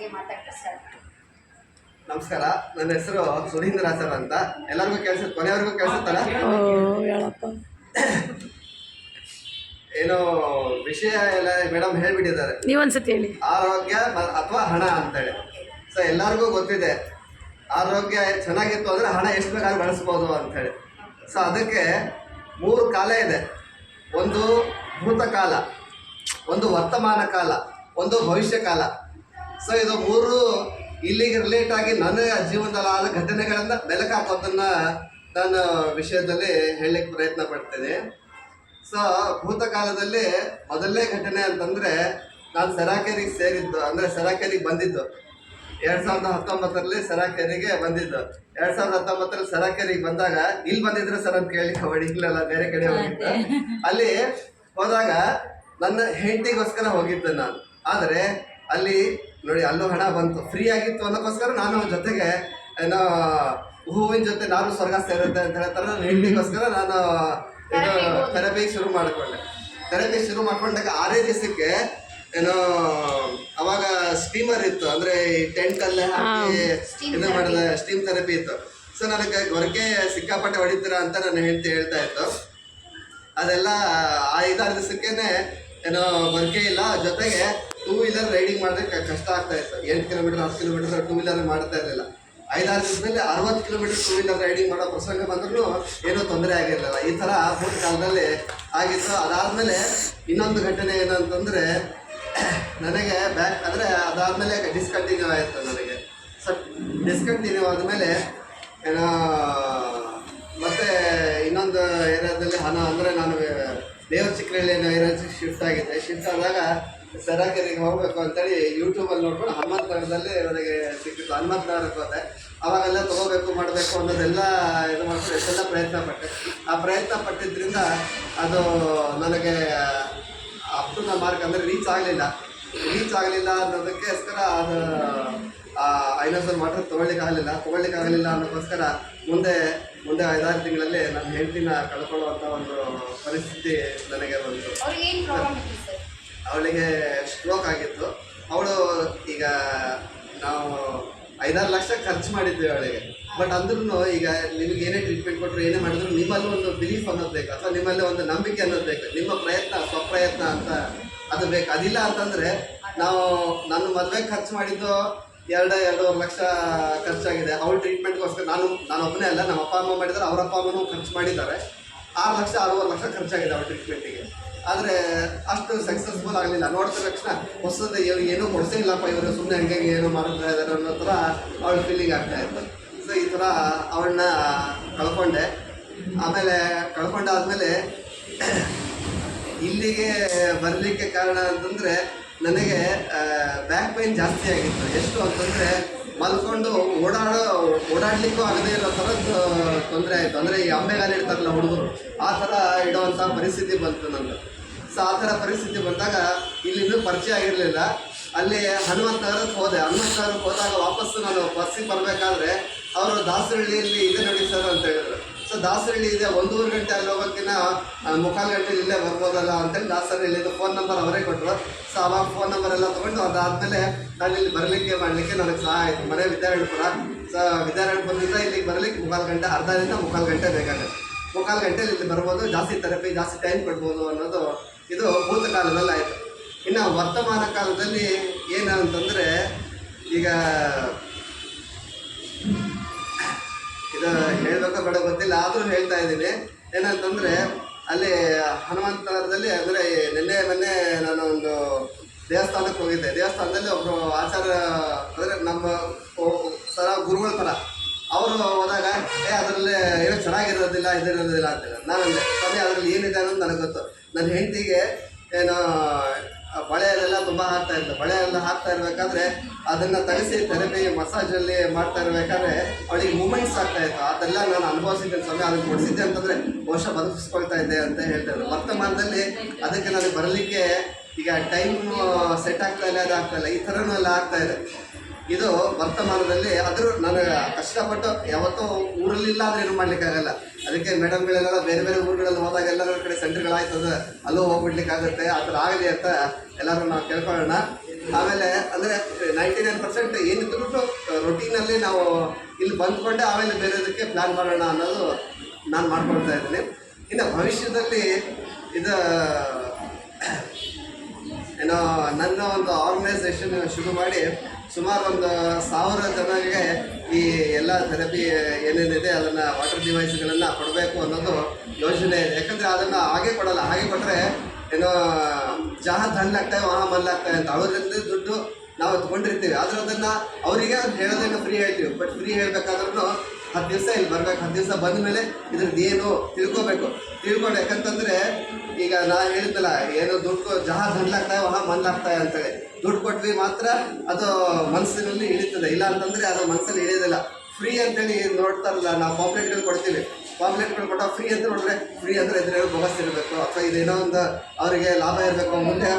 ಬಗ್ಗೆ ಮಾತಾಡ್ತಾ ಸ್ಟಾರ್ಟ್ ಮಾಡಿ. ನಮಸ್ಕಾರ, ನನ್ನ ಹೆಸರು ಸುಧೀಂದ್ರ ಸರ್ ಅಂತ. ಎಲ್ಲರಿಗೂ ಕೇಳಿಸುತ್ತೆ? ಕೊನೆಯವರೆಗೂ ಕೇಳಿಸುತ್ತಲ್ಲ? ಹೇಳಪ್ಪ. ಏನೋ ವಿಷಯ ಎಲ್ಲ ಮೇಡಮ್ ಹೇಳ್ಬಿಟ್ಟಿದ್ದಾರೆ, ನೀವೊಂದ್ಸತಿ ಹೇಳಿ. ಆರೋಗ್ಯ ಅಥವಾ ಹಣ ಅಂತೇಳಿ. ಸೊ ಎಲ್ಲರಿಗೂ ಗೊತ್ತಿದೆ, ಆರೋಗ್ಯ ಚೆನ್ನಾಗಿತ್ತು ಅಂದರೆ ಹಣ ಎಷ್ಟು ಬೇಕಾದ್ರೂ ಬಳಸ್ಬೋದು ಅಂಥೇಳಿ. ಸೊ ಅದಕ್ಕೆ 3 ಕಾಲ ಇದೆ. ಒಂದು ಭೂತಕಾಲ, ಒಂದು ವರ್ತಮಾನ ಕಾಲ, ಒಂದು ಭವಿಷ್ಯ ಕಾಲ. ಸೊ ಇದು 3 ಇಲ್ಲಿಗೆ ರಿಲೇಟ್ ಆಗಿ ನನ್ನ ಜೀವನದಲ್ಲಿ ಆದ ಘಟನೆಗಳನ್ನು ಬೆಳಕು ಹಾಕೋದನ್ನು ನಾನು ವಿಷಯದಲ್ಲಿ ಹೇಳಲಿಕ್ಕೆ ಪ್ರಯತ್ನ ಪಡ್ತೇನೆ. ಸೊ ಭೂತಕಾಲದಲ್ಲಿ ಮೊದಲನೇ ಘಟನೆ ಅಂತಂದರೆ, ನಾನು ಸರಾಕೆರಿಗೆ ಸೇರಿದ್ದು, ಅಂದರೆ ಸರಾಕೆರಿಗೆ ಬಂದಿದ್ದು 2019ರಲ್ಲಿ ಸರಾಕೆರಿಗೆ ಬಂದಿದ್ದು. 2019ರಲ್ಲಿ ಸರಾಕೆರಿಗೆ ಬಂದಾಗ ಇಲ್ಲಿ ಬಂದಿದ್ರೆ ಸರ್ ಅಂತ ಕೇಳಲಿಕ್ಕೆ ಹೊಡಿಲಿಲ್ಲ, ಬೇರೆ ಕಡೆ ಹೋಗಿದ್ದೆ. ಅಲ್ಲಿ ಹೋದಾಗ ನನ್ನ ಹೆಂಡತಿಗೋಸ್ಕರ ಹೋಗಿದ್ದೆ ನಾನು. ಆದರೆ ಅಲ್ಲಿ ನೋಡಿ, ಅಲ್ಲೂ ಹಣ ಬಂತು, ಫ್ರೀ ಆಗಿತ್ತು ಅನ್ನೋಕ್ಕೋಸ್ಕರ ನಾನು ಜೊತೆಗೆ ಏನೋ ಹೂವಿನ ಜೊತೆ ನಾನು ಸ್ವರ್ಗ ಸೇರುತ್ತೆ ಅಂತ ಹೇಳ್ತಾರೆ. ನನ್ನ ಹೆಂಡತಿಗೋಸ್ಕರ ನಾನು ಏನೋ ಥೆರಪಿ ಶುರು ಮಾಡಿಕೊಂಡೆ. ಥೆರಪಿ ಶುರು ಮಾಡ್ಕೊಂಡಾಗ 6 ದಿವಸಕ್ಕೆ ಏನೋ ಅವಾಗ ಸ್ಟೀಮರ್ ಇತ್ತು, ಅಂದರೆ ಈ ಟೆಂಟಲ್ಲೇ ಹಾಕಿ ಇದು ಮಾಡಿದ ಸ್ಟೀಮ್ ಥೆರಪಿ ಇತ್ತು. ಸೊ ನನಗೆ ಗೊರಕೆ ಸಿಕ್ಕಾಪಟ್ಟೆ ಹೊಡಿತೀರ ಅಂತ ನನ್ನ ಹೆಂಡತಿ ಹೇಳ್ತಾ ಇತ್ತು. ಅದೆಲ್ಲ 5-6 ದಿವಸಕ್ಕೇನೆ ಏನೋ ಗೊರಕೆ ಇಲ್ಲ. ಜೊತೆಗೆ 2 ವೀಲರ್ ರೈಡಿಂಗ್ ಮಾಡೋದಕ್ಕೆ ಕಷ್ಟ ಆಗ್ತಾ ಇತ್ತು. 8 ಕಿಲೋಮೀಟರ್ 10 ಕಿಲೋಮೀಟರ್ 2 ವೀಲರ್ ಮಾಡ್ತಾ ಇರಲಿಲ್ಲ. 5-6 ದಿವಸದಲ್ಲಿ 60 ಕಿಲೋಮೀಟರ್ 2 ವೀಲರ್ ರೈಡಿಂಗ್ ಮಾಡೋ ಪ್ರಸಂಗ ಬಂದ್ರೂ ಏನೂ ತೊಂದರೆ ಆಗಿರಲಿಲ್ಲ. ಈ ಥರ ಭೂತ ಕಾಲದಲ್ಲಿ ಆಗಿತ್ತು. ಅದಾದಮೇಲೆ ಇನ್ನೊಂದು ಘಟನೆ ಏನಂತಂದರೆ, ನನಗೆ ಅಂದರೆ ಅದಾದಮೇಲೆ ಡಿಸ್ಕಂಟಿನ್ಯೂ ಆಯಿತು ನನಗೆ. ಸೊ ಡಿಸ್ಕಂಟಿನ್ಯೂ ಆದಮೇಲೆ ಏನೋ ಮತ್ತೆ ಇನ್ನೊಂದು ಏರಿಯಾದಲ್ಲಿ ಹಣ, ಅಂದರೆ ನಾನು ದೇವರ ಚಿಕ್ಕರಳ್ಳಿ ಏರಿಯಾಕ್ಕೆ ಶಿಫ್ಟ್ ಆಗಿದ್ದೆ. ಶಿಫ್ಟ್ ಆದಾಗ ಸರಾಕೆರಿಗೆ ಹೋಗಬೇಕು ಅಂತೇಳಿ ಯೂಟ್ಯೂಬಲ್ಲಿ ನೋಡ್ಕೊಂಡು ಹನುಮಂತನಗರದಲ್ಲಿ ನನಗೆ ಸಿಕ್ಕಿತ್ತು. ಹನುಮಂತನಗರಕ್ಕೆ ಹೋದೆ. ಅವಾಗೆಲ್ಲ ತೊಗೋಬೇಕು ಮಾಡಬೇಕು ಅನ್ನೋದೆಲ್ಲ ಇದು ಮಾಡ್ಕೊಂಡು ಎಷ್ಟೆಲ್ಲ ಪ್ರಯತ್ನ ಪಟ್ಟೆ. ಆ ಪ್ರಯತ್ನ ಪಟ್ಟಿದ್ದರಿಂದ ಅದು ನನಗೆ ಅಪ್ ಟು ದ ಮಾರ್ಕ್, ಅಂದರೆ ರೀಚ್ ಆಗಲಿಲ್ಲ ಅನ್ನೋದಕ್ಕೋಸ್ಕರ ಅದು 500 ಮಾತ್ರ ತೊಗೊಳ್ಳಿಕ್ಕಾಗಲಿಲ್ಲ ಅನ್ನೋಕ್ಕೋಸ್ಕರ ಮುಂದೆ 5-6 ತಿಂಗಳಲ್ಲಿ ನನ್ನ ಹೆಂಡತಿನ ಕಳ್ಕೊಳ್ಳುವಂಥ ಒಂದು ಪರಿಸ್ಥಿತಿ ನನಗೆ ಬಂತು. ಅವಳಿಗೆ ಸ್ಟ್ರೋಕ್ ಆಗಿತ್ತು. ಅವಳು ಈಗ ನಾವು 5-6 ಲಕ್ಷ ಖರ್ಚು ಮಾಡಿದ್ವಿ ಅವಳಿಗೆ. ಬಟ್ ಅಂದ್ರೂ ಈಗ ನಿಮಗೆ ಏನೇ ಟ್ರೀಟ್ಮೆಂಟ್ ಕೊಟ್ಟರು, ಏನೇ ಮಾಡಿದ್ರು ನಿಮ್ಮಲ್ಲಿ ಒಂದು ಬಿಲೀಫ್ ಅನ್ನೋದು ಬೇಕು, ಅಥವಾ ನಿಮ್ಮಲ್ಲಿ ಒಂದು ನಂಬಿಕೆ ಅನ್ನೋದು ಬೇಕು. ನಿಮ್ಮ ಪ್ರಯತ್ನ, ಸ್ವಪ್ರಯತ್ನ ಅಂತ ಅದು ಬೇಕು. ಅದಿಲ್ಲ ಅಂತಂದರೆ ನಾನು ಮದುವೆಗೆ ಖರ್ಚು ಮಾಡಿದ್ದು 2-2.5 ಲಕ್ಷ ಖರ್ಚಾಗಿದೆ. ಅವಳು ಟ್ರೀಟ್ಮೆಂಟ್ಗೋಸ್ಕರ ನಾನು ಒಬ್ಬನೇ ಅಲ್ಲ, ನಮ್ಮ ಅಪ್ಪ ಅಮ್ಮ ಮಾಡಿದ್ದಾರೆ, ಅವರ ಅಪ್ಪ ಅಮ್ಮನೂ ಖರ್ಚು ಮಾಡಿದ್ದಾರೆ. 6 ಲಕ್ಷ ಖರ್ಚಾಗಿದೆ ಅವಳ ಟ್ರೀಟ್ಮೆಂಟಿಗೆ. ಆದರೆ ಅಷ್ಟು ಸಕ್ಸಸ್ಫುಲ್ ಆಗಲಿಲ್ಲ. ನೋಡಿದ ತಕ್ಷಣ ಹೊಸದು ಏನೂ ಕೊಡಿಸೇ ಇಲ್ಲಪ್ಪ ಇವರು, ಸುಮ್ಮನೆ ಹಂಗೆ ಏನೋ ಮಾಡ್ತಾ ಇದ್ದಾರೆ ಅನ್ನೋ ಥರ ಅವಳ ಫೀಲಿಂಗ್ ಆಗ್ತಾಯಿತ್ತು. ಸೊ ಈ ಥರ ಅವಳನ್ನ ಕಳ್ಕೊಂಡೆ. ಆಮೇಲೆ ಕಳ್ಕೊಂಡಾದ್ಮೇಲೆ ಇಲ್ಲಿಗೆ ಬರಲಿಕ್ಕೆ ಕಾರಣ ಅಂತಂದರೆ, ನನಗೆ ಬ್ಯಾಕ್ ಪೈನ್ ಜಾಸ್ತಿ ಆಗಿತ್ತು. ಎಷ್ಟು ಅಂತಂದರೆ ಮಲ್ಕೊಂಡು ಓಡಾಡಲಿಕ್ಕೂ ಆಗದೇ ಇರೋ ಥರದ್ದು ತೊಂದರೆ ಆಯಿತು. ಅಂದರೆ ಈ ಅಂಬೆಗಾಲ ಇಡ್ತಾರಲ್ಲ ಹುಡುಗರು, ಆ ಥರ ಇಡುವಂಥ ಪರಿಸ್ಥಿತಿ ಬಂತು ನಂದು. ಸೊ ಆ ಥರ ಪರಿಸ್ಥಿತಿ ಬಂದಾಗ ಇಲ್ಲಿಂದ ಪರಿಚಯ ಆಗಿರಲಿಲ್ಲ. ಅಲ್ಲಿ ಹನುಮಂತನಗರಕ್ಕೆ ಹೋದಾಗ ವಾಪಸ್ಸು ನಾನು ಬಸ್ಸಿಗೆ ಬರಬೇಕಾದ್ರೆ ಅವರು ದಾಸರಳ್ಳಿಯಲ್ಲಿ ಇದೆ ನೋಡಿ ಸರ್ ಅಂತ ಹೇಳಿದ್ರು. ಸೊ ದಾಸರಳ್ಳಿ ಇದೆ, 1-1.5 ಗಂಟೆ ಅಲ್ಲಿ ಹೋಗೋಕ್ಕಿಂತ 3/4 ಗಂಟೆಲಿ ಇಲ್ಲೇ ಬರ್ಬೋದಲ್ಲ ಅಂತೇಳಿ ದಾಸರಳ್ಳಿದು ಫೋನ್ ನಂಬರ್ ಅವರೇ ಕೊಟ್ಟರು. ಸೊ ಅವಾಗ ಫೋನ್ ನಂಬರ್ ಎಲ್ಲ ತೊಗೊಂಡು ಅದಾದಮೇಲೆ ನಾನು ಇಲ್ಲಿ ಮಾಡಲಿಕ್ಕೆ ನನಗೆ ಸಹ ಆಯಿತು. ಮನೆ ವಿದ್ಯಾರಣ್ಯಪುರ. ಸೊ ವಿದ್ಯಾರಣ್ಯಪುರದಿಂದ ಇಲ್ಲಿಗೆ ಬರಲಿಕ್ಕೆ 3/4 ಗಂಟೆ, ಅರ್ಧದಿಂದ 3/4 ಗಂಟೆ ಬೇಕಾಗುತ್ತೆ. 3/4 ಗಂಟೆಲಿ ಇಲ್ಲಿ ಬರ್ಬೋದು, ಜಾಸ್ತಿ ಥೆರಪಿ, ಜಾಸ್ತಿ ಟೈಮ್ ಕೊಡ್ಬೋದು ಅನ್ನೋದು ಇದು ಭೂತಕಾಲದಲ್ಲಿ ಆಯಿತು. ಇನ್ನು ವರ್ತಮಾನ ಕಾಲದಲ್ಲಿ ಏನಂತಂದರೆ, ಈಗ ಇದು ಹೇಳಬೇಕೋ ಬೇಡ ಗೊತ್ತಿಲ್ಲ, ಆದರೂ ಹೇಳ್ತಾ ಇದ್ದೀನಿ. ಏನಂತಂದರೆ ಅಲ್ಲಿ ಹನುಮಂತನಗರದಲ್ಲಿ, ಅಂದರೆ ಮೊನ್ನೆ ನಾನು ಒಂದು ದೇವಸ್ಥಾನಕ್ಕೆ ಹೋಗಿದ್ದೆ. ದೇವಸ್ಥಾನದಲ್ಲಿ ಒಬ್ಬರು ಆಚಾರ್ಯ, ಅಂದರೆ ನಮ್ಮ ಗುರುಗಳ ಥರ ಅವರು ಹೋದಾಗ ಅದರಲ್ಲಿ ಏನೋ ಚೆನ್ನಾಗಿರೋದಿಲ್ಲ, ಇದಿರೋದಿಲ್ಲ ಅಂತಾರೆ. ನಾನಂದೆ, ಸ್ವಾಮಿ ಅದರಲ್ಲಿ ಏನಿದೆ ಅನ್ನೋದು ನನಗೆ ಗೊತ್ತು. ನನ್ನ ಹೆಂಡತಿಗೆ ಏನೋ ಬಳೆಯಲ್ಲೆಲ್ಲ ತುಂಬ ಹಾಕ್ತಾಯಿತ್ತು. ಬಳೆಯೆಲ್ಲ ಹಾಕ್ತಾ ಇರಬೇಕಾದ್ರೆ ಅದನ್ನು ತರಿಸಿ ಥೆರಪಿ ಮಸಾಜಲ್ಲಿ ಮಾಡ್ತಾ ಇರಬೇಕಾದ್ರೆ ಅವಳಿಗೆ ಮೂಮೆಂಟ್ಸ್ ಆಗ್ತಾಯಿತ್ತು. ಅದೆಲ್ಲ ನಾನು ಅನುಭವಿಸಿದ್ದೇನೆ ಸ್ವಾಮಿ, ಅದನ್ನು ಕೊಡಿಸಿದ್ದೆ ಅಂತಂದರೆ ಬಹುಶಃ ಬದುಕಿಸ್ಕೊಳ್ತಾ ಇದ್ದೆ ಅಂತ ಹೇಳ್ತಾಯಿದ್ರು. ವರ್ತಮಾನದಲ್ಲಿ ಅದಕ್ಕೆ ನನಗೆ ಬರಲಿಕ್ಕೆ ಈಗ ಟೈಮ್ ಸೆಟ್ ಆಗ್ತಾಯಿಲ್ಲ, ಅದಾಗ್ತಾಯಿಲ್ಲ, ಈ ಥರನೂ ಎಲ್ಲ ಆಗ್ತಾಯಿದೆ. ಇದು ವರ್ತಮಾನದಲ್ಲಿ. ಆದರೂ ನಾನು ಕಷ್ಟಪಟ್ಟು ಯಾವತ್ತೂ ಊರಲ್ಲಿಲ್ಲ ಅಂದರೆ ಏನು ಮಾಡಲಿಕ್ಕಾಗಲ್ಲ. ಅದಕ್ಕೆ ಮೇಡಮ್ಗಳೆಲ್ಲ ಬೇರೆ ಬೇರೆ ಊರುಗಳಲ್ಲಿ ಹೋದಾಗ ಎಲ್ಲರ ಕಡೆ ಸೆಂಟರ್ಗಳಾಯ್ತದೆ, ಅಲ್ಲೂ ಹೋಗ್ಬಿಡ್ಲಿಕ್ಕಾಗುತ್ತೆ. ಆ ಥರ ಆಗಲಿ ಅಂತ ಎಲ್ಲರೂ ನಾವು ಕೇಳ್ಕೊಳ್ಳೋಣ. ಆಮೇಲೆ ಅಂದರೆ 99% ಏನಿದ್ರು ರೊಟೀನಲ್ಲಿ ನಾವು ಇಲ್ಲಿ ಬಂದ್ಕೊಂಡೆ ಆಮೇಲೆ ಬೇರೆದಕ್ಕೆ ಪ್ಲ್ಯಾನ್ ಮಾಡೋಣ ಅನ್ನೋದು ನಾನು ಮಾಡ್ಕೊಳ್ತಾ ಇದ್ದೀನಿ. ಇನ್ನು ಭವಿಷ್ಯದಲ್ಲಿ ಇದು ಏನೋ ನನ್ನ ಒಂದು ಆರ್ಗನೈಸೇಷನ್ ಶುರು ಮಾಡಿ ಸುಮಾರು ಒಂದು 1000 ಜನರಿಗೆ ಈ ಎಲ್ಲ ಥೆರಪಿ ಏನೇನಿದೆ ಅದನ್ನು ವಾಟರ್ ಡಿವೈಸ್ಗಳನ್ನು ಕೊಡಬೇಕು ಅನ್ನೋದು ಯೋಜನೆ ಇದೆ. ಯಾಕಂದರೆ ಅದನ್ನು ಹಾಗೆ ಕೊಡಲ್ಲ, ಹಾಗೆ ಕೊಟ್ಟರೆ ಏನೋ ಜಹ ಧನ್ ಆಗ್ತಾವೆ ವಹ ಮಲ್ ಆಗ್ತವೆ ಅಂತ ಅವರಿಂದ ದುಡ್ಡು ನಾವು ತೊಗೊಂಡಿರ್ತೀವಿ. ಆದರೆ ಅದನ್ನು ಅವರಿಗೆ ಹೇಳೋದೇನು ಫ್ರೀ ಹೇಳ್ತೀವಿ, ಬಟ್ ಫ್ರೀ ಹೇಳ್ಬೇಕಾದ್ರೂ 10 ದಿವಸ ಇಲ್ಲಿ ಬರ್ಬೇಕು. 10 ದಿವಸ ಬಂದ ಮೇಲೆ ಇದ್ರದ್ದು ಏನು ತಿಳ್ಕೊಬೇಕು. ಯಾಕಂತಂದರೆ ಈಗ ನಾನು ಹೇಳಿದ್ನಲ್ಲ, ಏನು ದುಡ್ಡು ಜಹ ಧನ್ಲಾಗ್ತಾವೆ ವಹ ಮನ್ಲಾಗ್ತಾವೆ ಅಂತೇಳಿ ದುಡ್ಡು ಕೊಟ್ವಿ ಮಾತ್ರ ಅದು ಮನಸ್ಸಿನಲ್ಲಿ ಇಳಿತದೆ, ಇಲ್ಲ ಅಂತಂದರೆ ಅದು ಮನಸ್ಸಲ್ಲಿ ಇಳಿಯೋದಿಲ್ಲ. ಫ್ರೀ ಅಂತೇಳಿ ನೋಡ್ತಾರಲ್ಲ, ನಾವು ಪಾಂಪ್ಲೆಟ್ಗಳು ಕೊಡ್ತೀವಿ, ಪಾಂಪ್ಲೆಟ್ಗಳು ಕೊಟ್ಟಾಗ ಫ್ರೀ ಅಂತ ನೋಡಿದ್ರೆ ಫ್ರೀ ಅಂದರೆ ಎದುರು ಬೋಗಸ್ ಇರಬೇಕು ಅಥವಾ ಇದೇನೋ ಒಂದು ಅವರಿಗೆ ಲಾಭ ಇರಬೇಕು ಮುಂದೆ